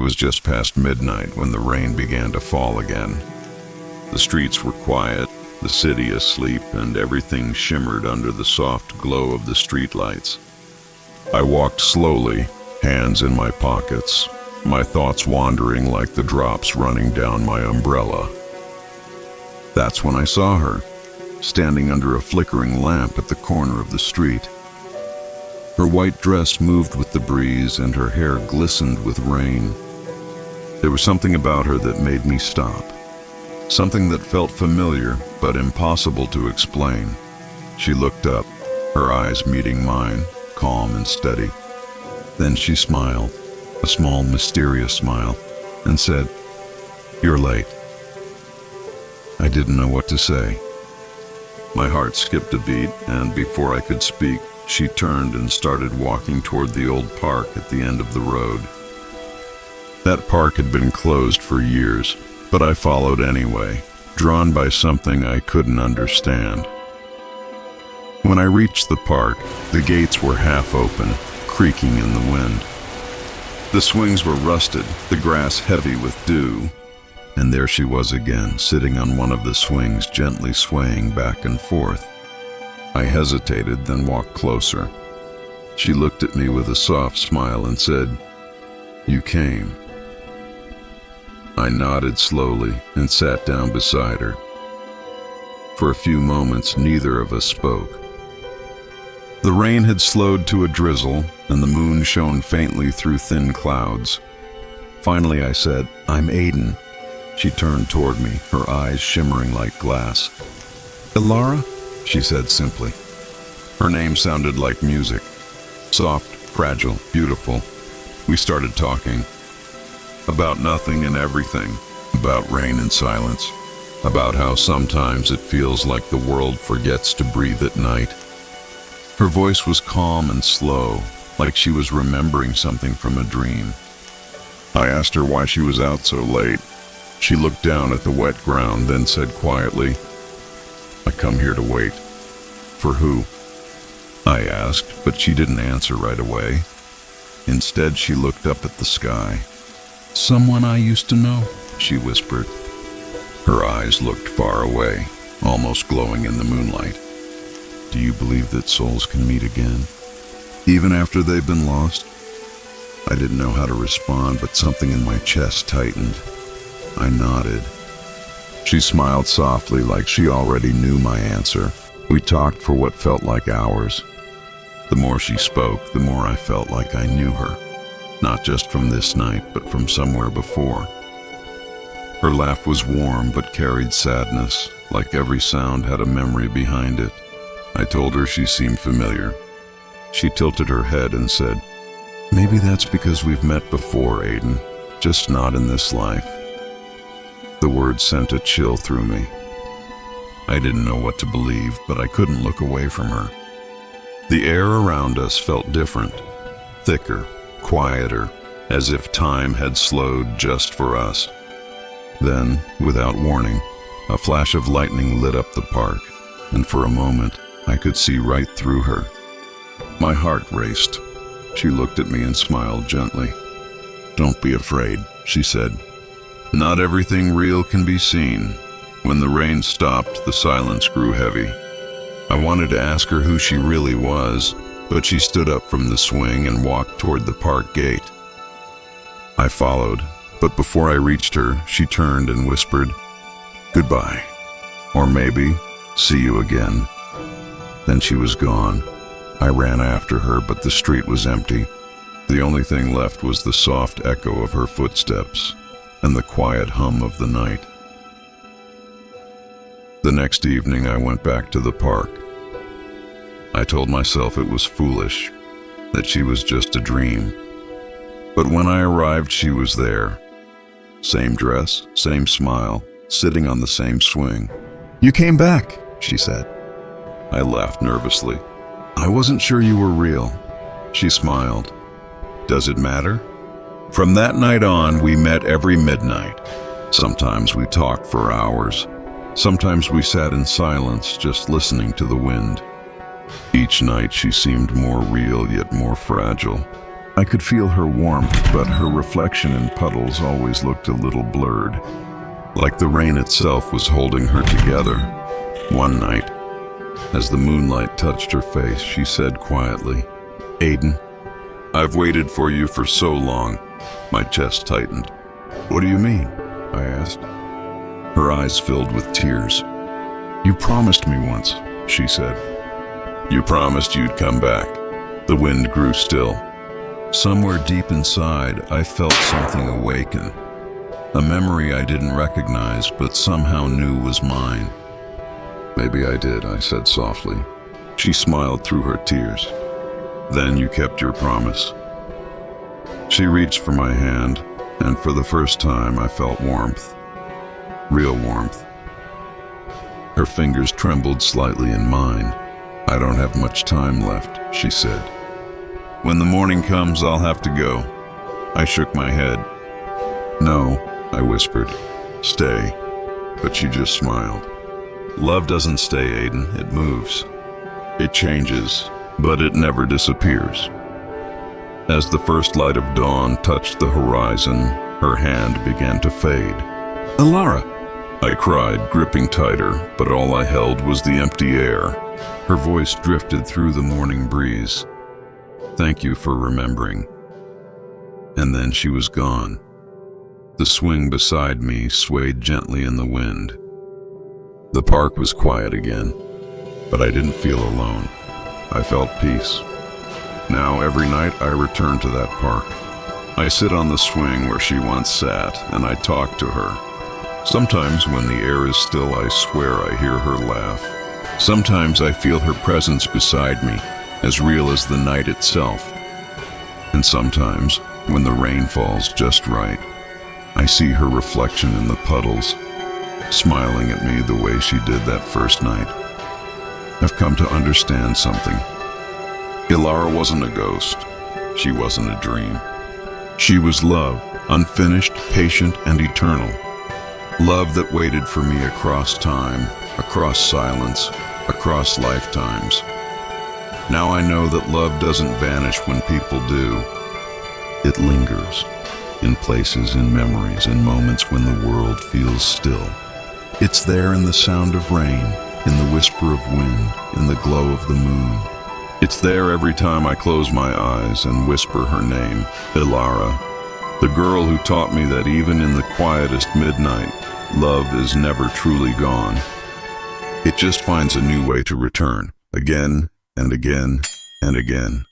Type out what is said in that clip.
was just past midnight when the rain began to fall again. The streets were quiet, the city asleep, and everything shimmered under the soft glow of the streetlights. I walked slowly, hands in my pockets, my thoughts wandering like the drops running down my umbrella. That's when I saw her, standing under a flickering lamp at the corner of the street. Her white dress moved with the breeze and her hair glistened with rain. There was something about her that made me stop. Something that felt familiar but impossible to explain. She looked up, her eyes meeting mine, calm and steady. Then she smiled, a small, mysterious smile, and said, "You're late." I didn't know what to say. My heart skipped a beat, and before I could speak, she turned and started walking toward the old park at the end of the road. That park had been closed for years, but I followed anyway, drawn by something I couldn't understand. When I reached the park, the gates were half open, creaking in the wind. The swings were rusted, the grass heavy with dew, and there she was again, sitting on one of the swings, gently swaying back and forth. I hesitated, then walked closer. She looked at me with a soft smile and said, "You came." I nodded slowly and sat down beside her. For a few moments, neither of us spoke. The rain had slowed to a drizzle, and the moon shone faintly through thin clouds. Finally, I said, "I'm Aiden." She turned toward me, her eyes shimmering like glass. "Elara?" she said simply. Her name sounded like music. Soft, fragile, beautiful. We started talking. About nothing and everything. About rain and silence. About how sometimes it feels like the world forgets to breathe at night. Her voice was calm and slow, like she was remembering something from a dream. I asked her why she was out so late. She looked down at the wet ground, then said quietly, "I come here to wait." "For who?" I asked, but she didn't answer right away. Instead, she looked up at the sky. "Someone I used to know," she whispered. Her eyes looked far away, almost glowing in the moonlight. "Do you believe that souls can meet again, even after they've been lost?" I didn't know how to respond, but something in my chest tightened. I nodded. She smiled softly, like she already knew my answer. We talked for what felt like hours. The more she spoke, the more I felt like I knew her, not just from this night, but from somewhere before. Her laugh was warm but carried sadness, like every sound had a memory behind it. I told her she seemed familiar. She tilted her head and said, "Maybe that's because we've met before, Aiden, just not in this life." The words sent a chill through me. I didn't know what to believe, but I couldn't look away from her. The air around us felt different, thicker, quieter, as if time had slowed just for us. Then, without warning, a flash of lightning lit up the park, and for a moment, I could see right through her. My heart raced. She looked at me and smiled gently. "Don't be afraid," she said. "Not everything real can be seen." When the rain stopped, the silence grew heavy. I wanted to ask her who she really was, but she stood up from the swing and walked toward the park gate. I followed, but before I reached her, she turned and whispered, "Goodbye, or maybe, see you again." Then she was gone. I ran after her, but the street was empty. The only thing left was the soft echo of her footsteps and the quiet hum of the night. The next evening, I went back to the park. I told myself it was foolish, that she was just a dream. But when I arrived, she was there. Same dress, same smile, sitting on the same swing. "You came back," she said. I laughed nervously. "I wasn't sure you were real." She smiled. "Does it matter?" From that night on, we met every midnight. Sometimes we talked for hours. Sometimes we sat in silence, just listening to the wind. Each night she seemed more real, yet more fragile. I could feel her warmth, but her reflection in puddles always looked a little blurred, like the rain itself was holding her together. One night, as the moonlight touched her face, she said quietly, "Aiden, I've waited for you for so long." My chest tightened. "What do you mean?" I asked. Her eyes filled with tears. "You promised me once," she said. "You promised you'd come back." The wind grew still. Somewhere deep inside, I felt something awaken. A memory I didn't recognize, but somehow knew was mine. "Maybe I did," I said softly. She smiled through her tears. "Then you kept your promise." She reached for my hand, and for the first time I felt warmth. Real warmth. Her fingers trembled slightly in mine. "I don't have much time left," she said. "When the morning comes, I'll have to go." I shook my head. "No," I whispered. "Stay." But she just smiled. "Love doesn't stay, Aiden. It moves. It changes, but it never disappears." As the first light of dawn touched the horizon, her hand began to fade. "Elara!" I cried, gripping tighter, but all I held was the empty air. Her voice drifted through the morning breeze. "Thank you for remembering." And then she was gone. The swing beside me swayed gently in the wind. The park was quiet again, but I didn't feel alone. I felt peace. Now every night I return to that park. I sit on the swing where she once sat, and I talk to her. Sometimes when the air is still, I swear I hear her laugh. Sometimes I feel her presence beside me, as real as the night itself. And sometimes, when the rain falls just right, I see her reflection in the puddles, smiling at me the way she did that first night. I've come to understand something. Elara wasn't a ghost. She wasn't a dream. She was love, unfinished, patient, and eternal. Love that waited for me across time, across silence, across lifetimes. Now I know that love doesn't vanish when people do. It lingers, in places, in memories, in moments when the world feels still. It's there in the sound of rain, in the whisper of wind, in the glow of the moon. It's there every time I close my eyes and whisper her name, Elara, the girl who taught me that even in the quietest midnight, love is never truly gone. It just finds a new way to return, again and again and again.